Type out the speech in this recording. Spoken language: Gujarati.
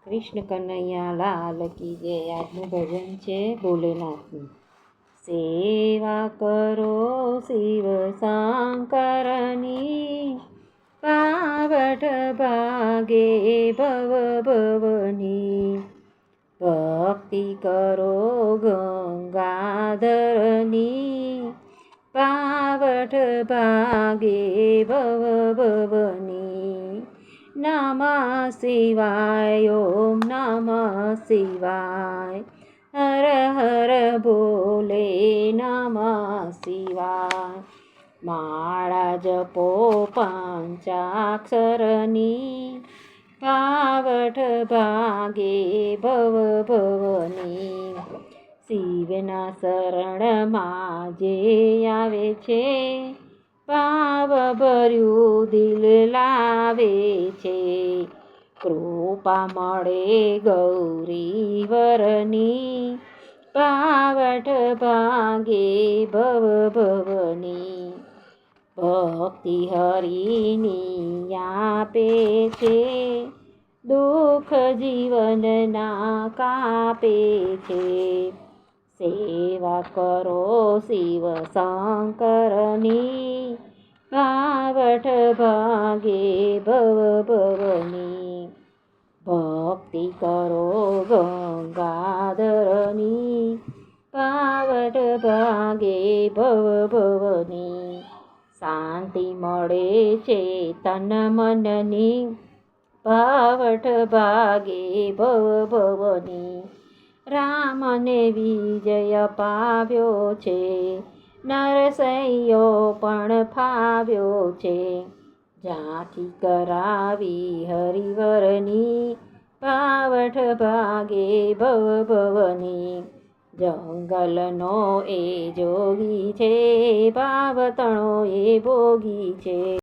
કૃષ્ણ કનૈયા લાલ કી જય. આજનું ભજન છે ભોલેનાથનું. સેવા કરો શિવ શંકરની, પાવઠ ભાગે ભવ ભવની. ભક્તિ કરો ગંગાધરની, પાવઠ ભાગે ભવ ભવની. નમઃ શિવાય ઓમ નમઃ શિવાય, હર હર ભોલે નમઃ શિવાય. માળા જપો પંચાક્ષરની, પાવઠ ભાગે ભવ ભવની. શિવના શરણમાં જે આવે છે, પાવ ભર્યું દિલ લાવે છે. કૃપા મળે ગૌરી વરની, પાવઠ ભાગે ભવ ભવની. ભક્તિ હરિની આપે છે, દુઃખ જીવનના કાપે છે. સેવા કરો શિવ શંકરની, પાવઠ ભાગે ભવ ભવની. ભક્તિ કરો ગંગાધરની, પાવઠ ભાગે ભવ ભવની. શાંતિ મળે છે તન મનની, પાવઠ ભાગે ભવ ભવની. રામને વિજય પાવ્યો છે, નરસૈયો પણ ફાવ્યો છે. ઝાંખી કરાવી હરિવરની, પાવઠ ભાગે ભવ ભવની. જંગલનો એ જોગી છે, પાવતણો એ ભોગી છે.